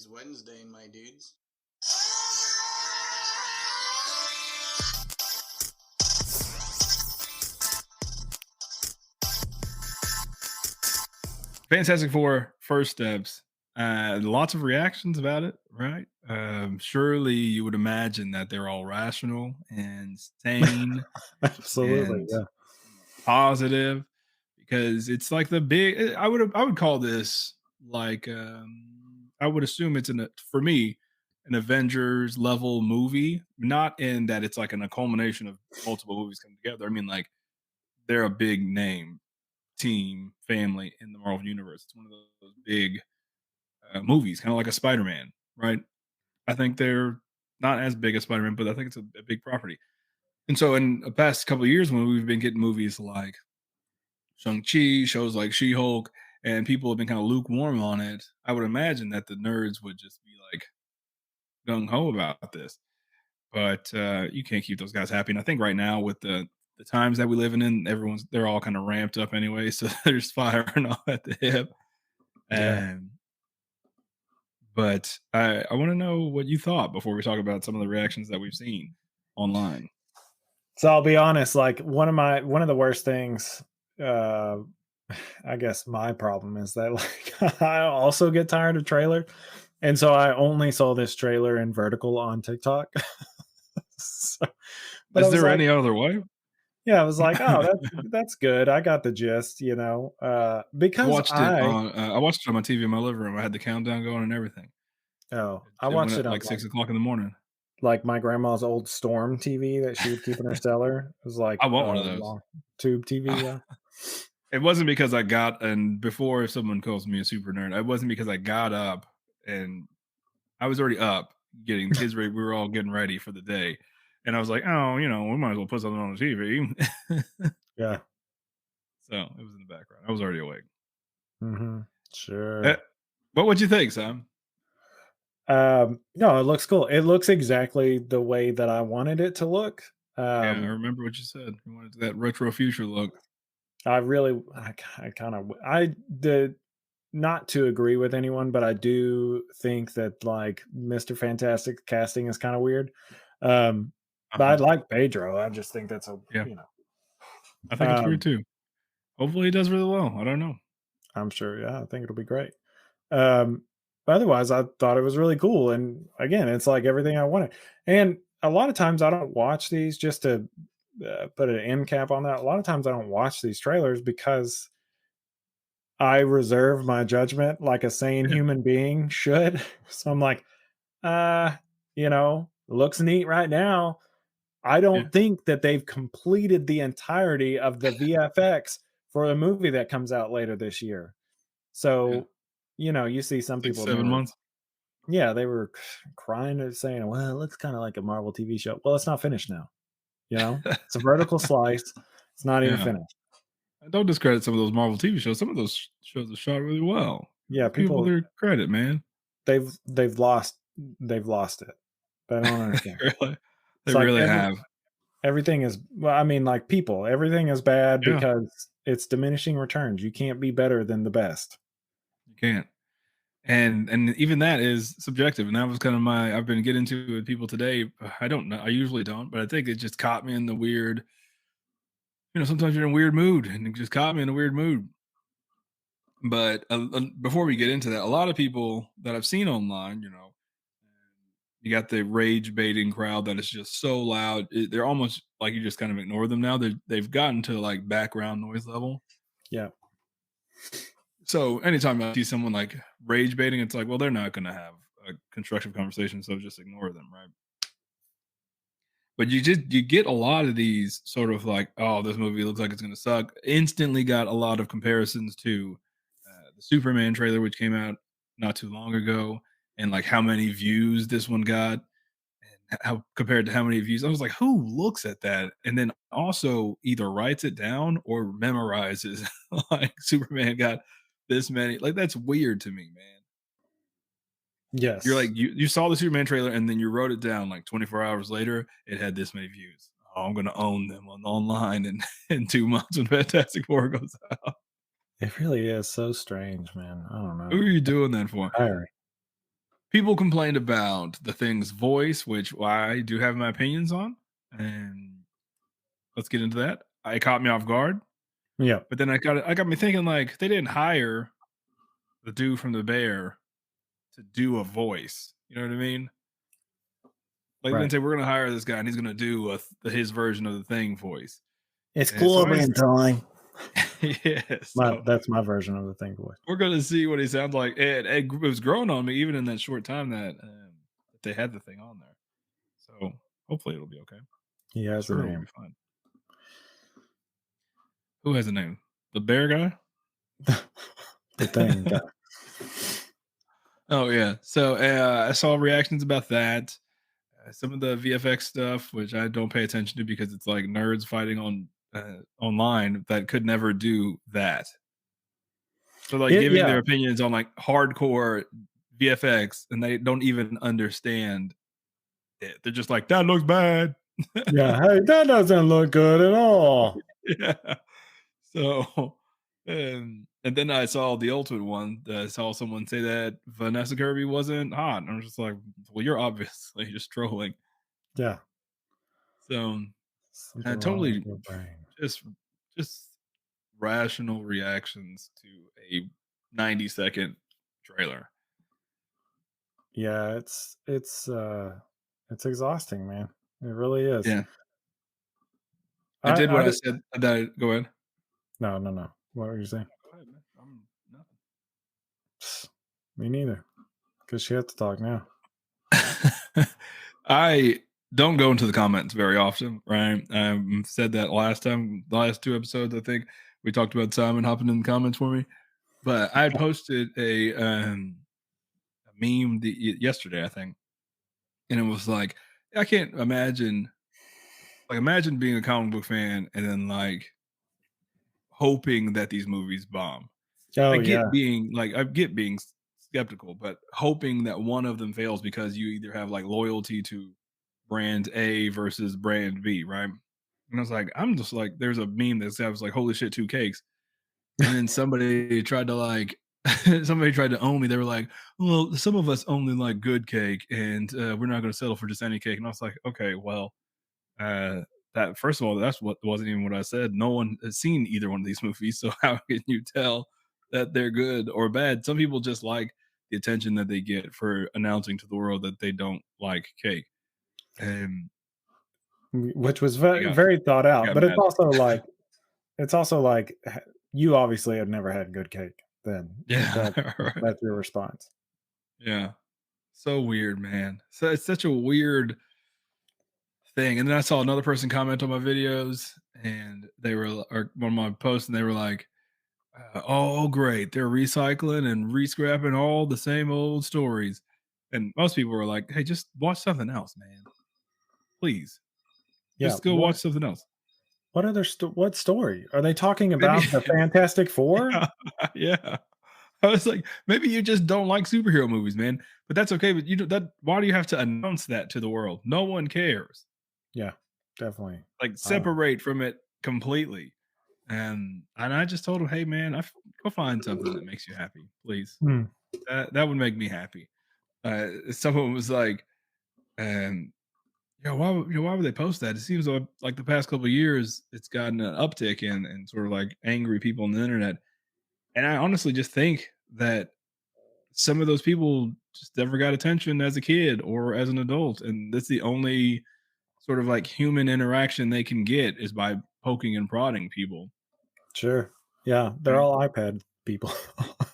is Wednesday, my dudes. Fantastic Four First Steps. Lots of reactions about it, right? Surely you would imagine that they're all rational and sane Absolutely, and yeah. positive because it's like the big. I would call this like I would assume it's for me an Avengers level movie, not in that it's like a culmination of multiple movies coming together. I mean, like they're a big name team family in the Marvel universe. It's one of those big movies, kind of like a Spider-Man, right? I think they're not as big as Spider-Man, but I think it's a big property. And so in the past couple of years, when we've been getting movies like Shang-Chi, shows like She-Hulk, and people have been kind of lukewarm on it, I would imagine that the nerds would just be like gung-ho about this. But you can't keep those guys happy. And I think right now with the times that we live in, they're all kind of ramped up anyway, so they're just firing off at the hip. Yeah. And But I want to know what you thought before we talk about some of the reactions that we've seen online. So I'll be honest, like one of the worst things, uh, I guess my problem is that like I also get tired of trailer. And so I only saw this trailer in vertical on TikTok. So, but I Is was there like, any other way? yeah, I was like, oh, that's good. I got the gist, because I watched it on my TV in my living room. I had the countdown going and everything. I It went watched at it on like 6 o'clock in the morning. like my grandma's old Storm TV that she would keep in her cellar. It was like I want one a of those. long tube TV. Yeah. It wasn't because I got and before if someone calls me a super nerd, it wasn't because I got up and I was already up getting the kids ready. We were all getting ready for the day. And I was like, oh, we might as well put something on the TV. Yeah. So it was in the background. I was already awake. Hmm. Eh, Sure. what would you think, Sam? No, it looks cool. It looks exactly the way that I wanted it to look. Yeah, I Um, remember what you said. You wanted that retro future look. I did not to agree with anyone, but I do think that like Mr. Fantastic casting is kind of weird. But I Uh-huh. like Pedro. I just think that's Yeah, you know, I think it's weird um, too. Hopefully, he does really well. I don't know. I'm sure. Yeah, I think it'll be great. Um, but otherwise, I thought it was really cool. And again, it's like everything I wanted. And a lot of times I don't watch these just to put an end cap on that. A lot of times I don't watch these trailers because I reserve my judgment like a sane Yeah, human being should. So I'm like, uh, looks neat right now. I yeah, don't think that they've completed the entirety of the VFX for a movie that comes out later this year. yeah. So, you see some Like people and they 7 months. they were crying and saying, "Well, it looks kind of like a Marvel TV show." Well, it's not finished now. It's a vertical slice. It's not even Yeah, finished. I don't discredit some of those Marvel TV shows. Some of those shows are shot really well. Yeah, Give people people their credit, man. they've lost they've lost it. But I don't understand. Really, they It's like really have. everything is well, I mean, like people, everything is bad Yeah, because it's diminishing returns. You can't be better than the best. you can't. And even that is subjective. And that was kind of I've been getting to it with people today. I don't know. I usually don't, but I think it just caught me in the weird. Sometimes you're in a weird mood, and it just caught me in a weird mood. But before we get into that, a lot of people that I've seen online, you got the rage baiting crowd that is just so loud. They're almost like you just kind of ignore them now. They've gotten to like background noise level. Yeah. So anytime I see someone like rage baiting, it's like, well, they're not going to have a constructive conversation, so just ignore them, right? But you get a lot of these sort of like, oh, this movie looks like it's going to suck. Instantly got a lot of comparisons to the Superman trailer, which came out not too long ago, and like how many views this one got, and how compared to how many views. I was like, who looks at that and then also either writes it down or memorizes like Superman got this many? Like that's weird to me, man. You're Yes. like you saw the Superman trailer and then you wrote it down like 24 hours later, it had this many views. Oh, I'm gonna own them online in 2 months when Fantastic Four goes out. It really is so strange, man. I don't Who know. are you doing that for? Tiring. people complained about the thing's voice, which I do have my opinions on, and let's get into that. It caught me off guard, Yeah. but then I got me thinking like they didn't hire the dude from the bear to do a voice. You know what I mean? Like they didn't Right. say we're gonna hire this guy and he's gonna do his version of the thing voice. It's And so glory time. yeah, My so that's my version of the thing voice. we're gonna see what he sounds like. It was growing on me even in that short time that they had the thing on there. So hopefully it'll be okay. I'm He has a sure it'll name. be fine. Who has a name? The bear guy? The thing guy. Oh yeah. So I saw reactions about that. Some of the VFX stuff, which I don't pay attention to because it's like nerds fighting on online that could never do that. So like giving Yeah. their opinions on like hardcore VFX, and they don't even understand it. They're just like that looks bad. Yeah. Hey, that doesn't look good at all. Yeah. So, and then I saw the ultimate one. I saw someone say that Vanessa Kirby wasn't hot. And I'm just like, well, you're obviously just trolling. Yeah. So, Something wrong with totally your brain. just just rational reactions to a 90-second trailer. Yeah, it's exhausting, man. It really is. Yeah, it did I what I did, said. That go ahead. no, no, no. What were you saying? Go ahead, man. I'm Me neither. Because she has to talk now. nothing. I don't go into the comments very often, right? I said that last time, the last two episodes. I think we talked about Simon hopping in the comments for me. But I had posted a meme yesterday, I think, and it was like, I can't imagine, like, imagine being a comic book fan and then like hoping that these movies bomb. Oh yeah, I get being skeptical, but hoping that one of them fails because you either have like loyalty to brand A versus brand B, right? And I was like, I'm just like, there's a meme that says like, "Holy shit, two cakes," and then somebody tried to like, somebody tried to own me. They were like, "Well, some of us only like good cake, and we're not going to settle for just any cake." And I was like, "Okay, well, uh, that first of all, that's what wasn't even what I said. No one has seen either one of these movies, so how can you tell that they're good or bad? Some people just like the attention that they get for announcing to the world that they don't like cake, and which was they very got very thought they out. got But mad. it's also like you obviously have never had good cake. Then Yeah, if right. that's your response. Yeah, so weird, man. So it's such a weird thing. And then I saw another person comment on my videos, and they were or one of my posts, and they were like, "Oh, great! They're recycling and rescrapping all the same old stories." And most people were like, "Hey, just watch something else, man. Please, Yeah. just go watch something else." What other what story are they talking Maybe, about? The Fantastic Four? yeah, yeah. I was like, maybe you just don't like superhero movies, man. But that's okay. But you do that. Why do you have to announce that to the world? No one cares. Yeah, definitely. Like, I don't. separate from it completely. And I just told him, "Hey, man, go find something that makes you happy, please. Hmm. That would make me happy." Someone was like, "Yeah, why would they post that?" It seems like the past couple of years, it's gotten an uptick in sort of like angry people on the internet. And I honestly just think that some of those people just never got attention as a kid or as an adult, and that's the only sort of like human interaction they can get is by poking and prodding people. Sure. Yeah, they're Right? all iPad people.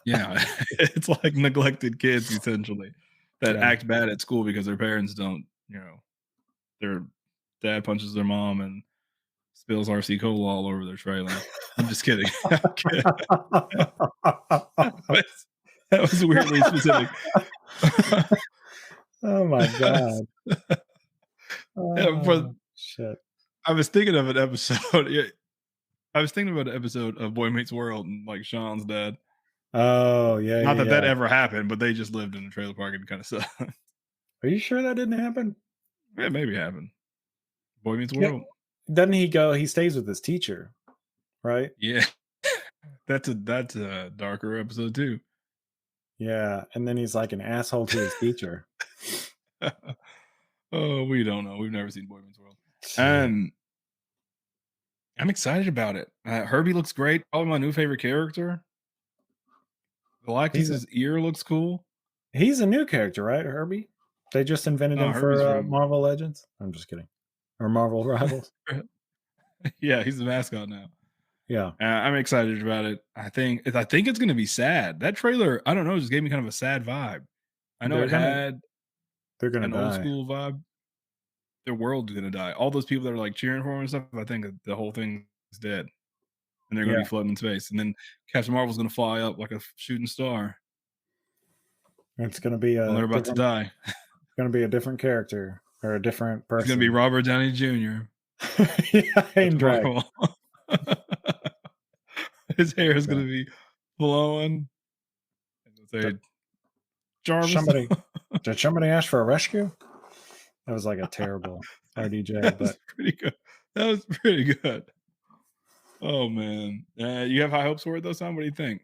Yeah, it's like neglected kids essentially that Yeah. act bad at school because their parents don't, their dad punches their mom and spills RC cola all over their trailer. I'm just kidding. I'm kidding. That was weirdly specific. Oh my god. Yeah, but Shit. I was thinking of an episode. Yeah, I was thinking about an episode of Boy Meets World and like Sean's dad. Oh, yeah, Not yeah, that that yeah. ever happened, but they just lived in a trailer park and kind of sucked. Are you sure that didn't happen? Yeah, maybe happened. Boy Meets Yeah. World. Doesn't he stays with his teacher, right? Yeah, that's a darker episode too. Yeah, and then he's like an asshole to his teacher. Oh, we don't know. We've never seen Boy Meets World. Yeah. Um, I'm excited about it. Herbie looks great. Probably my new favorite character. He's a Galactus's ear looks cool. he's a new character, right, Herbie? They just invented No, him Herbie's for, from Marvel Legends? I'm just kidding. Or Marvel Rivals? yeah, he's the mascot now. Yeah. I'm excited about it. I think it's gonna be sad. That trailer, I don't know, just gave me kind of a sad vibe. I know They're it gonna had they're gonna an old die. school vibe. Their world's gonna die. All those people that are like cheering for him and stuff, I think that the whole thing is dead, and they're gonna Yeah, be floating in space. And then Captain Marvel's gonna fly up like a shooting star, it's gonna be and they're a about to different die. different character or a different It's gonna be person. Robert Downey Jr. Yeah, in Captain drag. Marvel. His hair is Yeah. gonna be flowing. I'm Did gonna say Jarvis. somebody did somebody ask for a rescue? That was like a terrible RDJ, That but was pretty good. That was pretty good. Oh man, you have high hopes for it though, Sam. What do you think?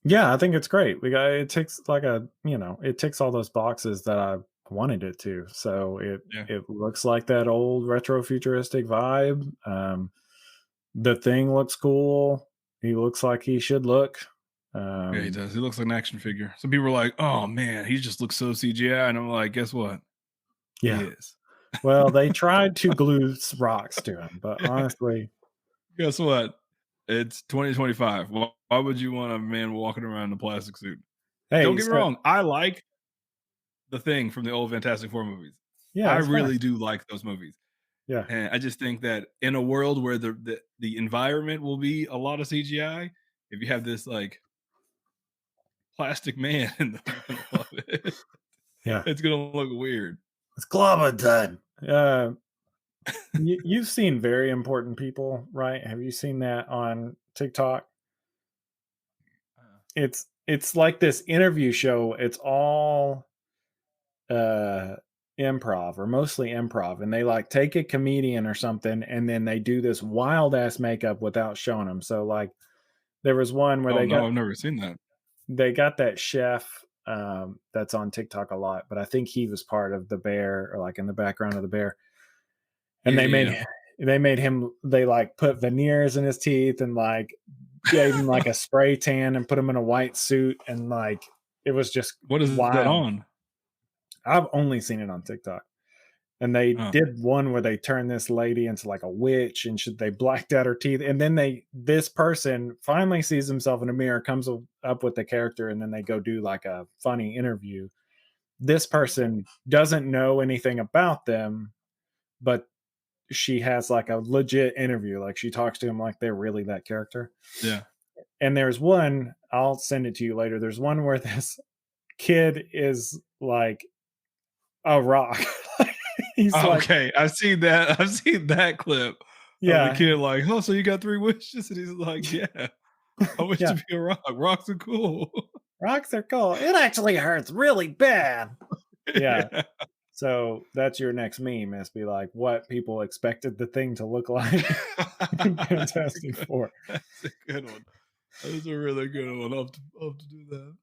yeah, I think it's great. It ticks like it ticks all those boxes that I wanted it to. So Yeah, it looks like that old retro futuristic vibe. The Thing looks cool. He looks like he should look. yeah, he Um, does. He looks like an action figure. Some people are like, "Oh man, he just looks so CGI," and I'm like, "Guess what? He yeah. is." Well, they tried to glue rocks to him, but honestly, Guess what? It's 2025. Why would you want a man walking around in a plastic suit? hey, Don't get he's me got wrong. I like the Thing from the old Fantastic Four movies. yeah, I it's fine. really do like those movies. Yeah, And I just think that in a world where the environment will be a lot of CGI, if you have this like plastic man in the middle of it, yeah. it's gonna look weird. It's Global time. You've seen Very Important People, right? Have you seen that on TikTok? It's like this interview show. It's all uh improv or mostly improv, and they like take a comedian or something and then they do this wild ass makeup without showing them. So like there was one where Oh no, I've never seen that. they got that chef that's on TikTok a lot, but I think he was part of the bear or like in the background of the bear. And Yeah, yeah, yeah. they made him they like put veneers in his teeth and like gave him like a spray tan and put him in a white suit and like it was just What is that wild. on? I've only seen it on TikTok. And they Oh, did one where they turned this lady into like a witch and they blacked out her teeth. And then this person finally sees himself in a mirror, comes up with the character, and then they go do like a funny interview. This person doesn't know anything about them, but she has like a legit interview. Like she talks to him like they're really that character. yeah. And there's one, I'll send it to you later. There's one where this kid is like a rock. He's Oh, like, okay, I've seen that. I've seen that clip of the yeah, kid like, "Oh, so you got 3 wishes?" And he's like, "Yeah, I wish to yeah, be a rock. Rocks are cool." rocks are cool. It actually hurts really bad. Yeah. Yeah. So that's your next meme is be like what people expected the Thing to look like in That's a Fantastic good Four. that's a good one. That is a really good one. I'll have to do that.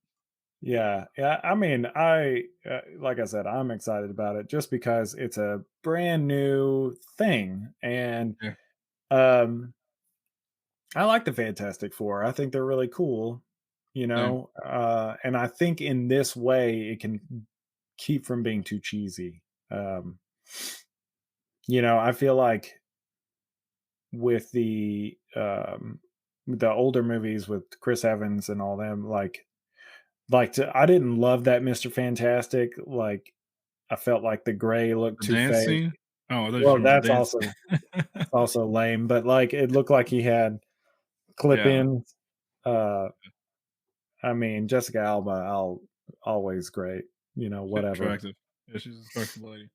Yeah. Yeah. I mean, like I said, I'm excited about it just because it's a brand new thing. And Yeah, um, I like the Fantastic Four. I think they're really cool, same. and I think in this way it can keep from being too cheesy. Um, I feel like with the older movies with Chris Evans and all them, I didn't love that Mr. Fantastic. Like I felt like the gray looked The too dance fake. scene? Oh, I thought you were Well, talking about the dance. that's also lame, but like it looked like he had clip Yeah, ins. Uh, I mean, Jessica Alba, I'll always great, she's whatever. attractive. Yeah, she's a attractive lady.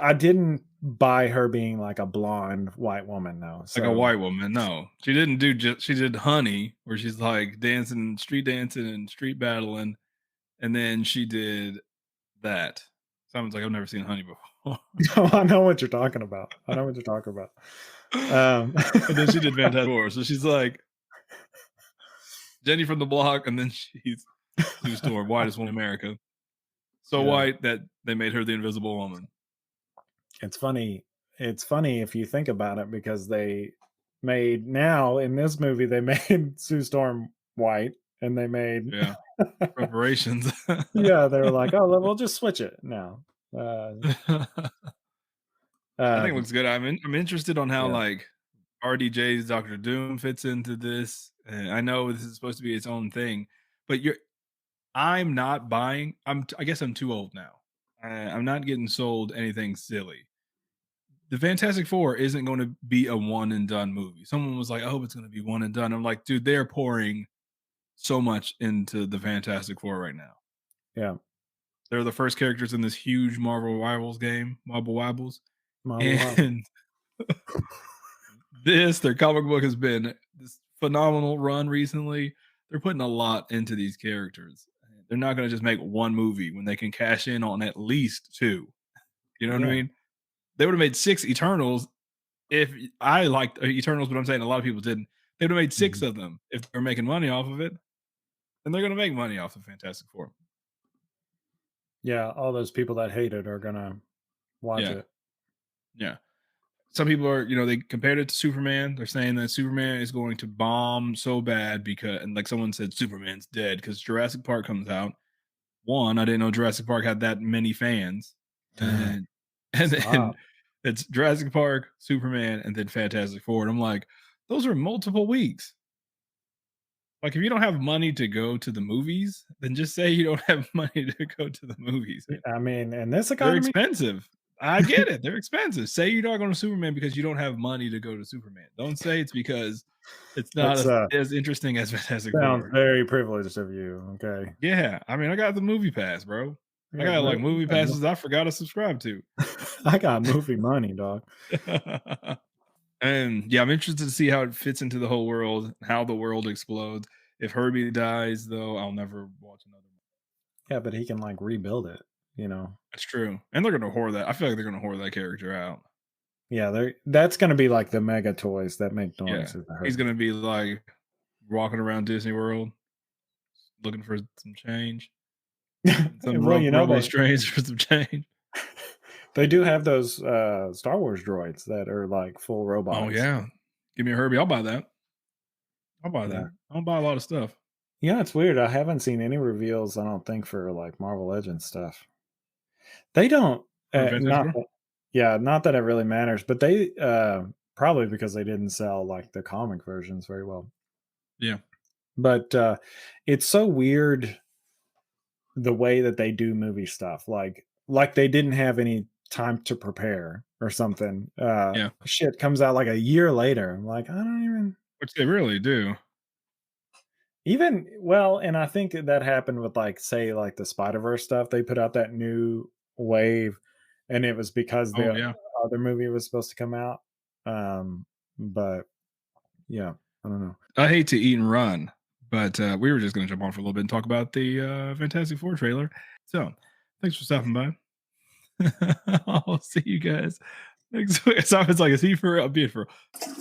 I didn't buy her being like a blonde white woman though. Like a So white woman, no. She didn't do just. She did Honey, where she's, like, street dancing and street battling, and then she did that. Sounds like I've never seen Honey before. no, I know what you're talking about. I know what you're talking about. Um, And then she did Fantastic Four, so she's like Jenny from the Block, and then she's Sue Storm, whitest one in America. So Yeah. white that they made her the Invisible Woman. It's funny. It's funny if you think about it because they made now in this movie they made Sue Storm white and they made Yeah, reparations. yeah, they were like, "Oh, well, we'll just switch it now." Uh, I think it um, looks good. I'm interested on how yeah, like RDJ's Doctor Doom fits into this. And I know this is supposed to be its own thing, but I'm not buying. I guess I'm too old now. I'm not getting sold anything silly. The Fantastic Four isn't going to be a one and done movie. Someone was like, "I hope it's going to be one and done." I'm like, dude, they're pouring so much into the Fantastic Four right now. yeah, They're the first characters in this huge Marvel Rivals game, Marvel Wibbles, Marvel Marvel. and their comic book has been this phenomenal run recently. They're putting a lot into these characters. They're not going to just make one movie when they can cash in on at least two. You know what I Yeah, mean? They would have made six Eternals if I liked Eternals, but I'm saying a lot of people didn't. They would have made six mhm. of them if they're making money off of it, and they're going to make money off of Fantastic Four. Yeah, all those people that hate it are gonna watch Yeah, it. yeah. Some people are, they compared it to Superman. They're saying that Superman is going to bomb so bad because, and like someone said, Superman's dead because Jurassic Park comes out. One, I didn't know Jurassic Park had that many fans, and and then Stop. it's Jurassic Park, Superman, and then Fantastic Four. And I'm like, those are multiple weeks. Like, if you don't have money to go to the movies, then just say you don't have money to go to the movies. I mean, in this They're economy, expensive. I get it. They're expensive. Say you're not going to Superman because you don't have money to go to Superman. Don't say it's because it's not that's as interesting as Fantastic sounds Four. very privileged of you. Okay, Yeah, I mean, I got the movie pass, bro. I yeah, got like you movie got passes I forgot to subscribe to. I got movie money, dog. And yeah, I'm interested to see how it fits into the whole world, how the world explodes. If Herbie dies, though, I'll never watch another one. Yeah, but he can like rebuild it. You know. That's true. And they're gonna whore that. I feel like they're gonna whore that character out. Yeah, that's gonna be like the mega toys that make Yeah. noise. Is the He's Herbie. gonna be like walking around Disney World looking for some change. And some Well, you know runaway strays for some change. they do have those Star Wars droids that are like full Oh robots. yeah. Give me a Herbie. I'll buy that. I'll buy Yeah. that. I don't buy a lot of stuff. Yeah, it's weird. I haven't seen any reveals, I don't think, for like Marvel Legends stuff. They don't For Fantastic not Four? that yeah, not that it really matters, but they probably because they didn't sell like the comic versions very well. Yeah. But it's so weird the way that they do movie stuff. Like they didn't have any time to prepare or something. Yeah. Shit comes out like a year later. I'm like, I don't Which they really do. even well, and I think that happened with like say like the Spider-Verse stuff. They put out that new wave and it was because Oh the yeah. other movie was supposed to come out. But yeah, I don't know. I hate to eat and run, but we were just gonna jump on for a little bit and talk about the Fantastic Four trailer. So thanks for stopping by. I'll see you guys next week. So it's like, is he for real? I'll be it for real.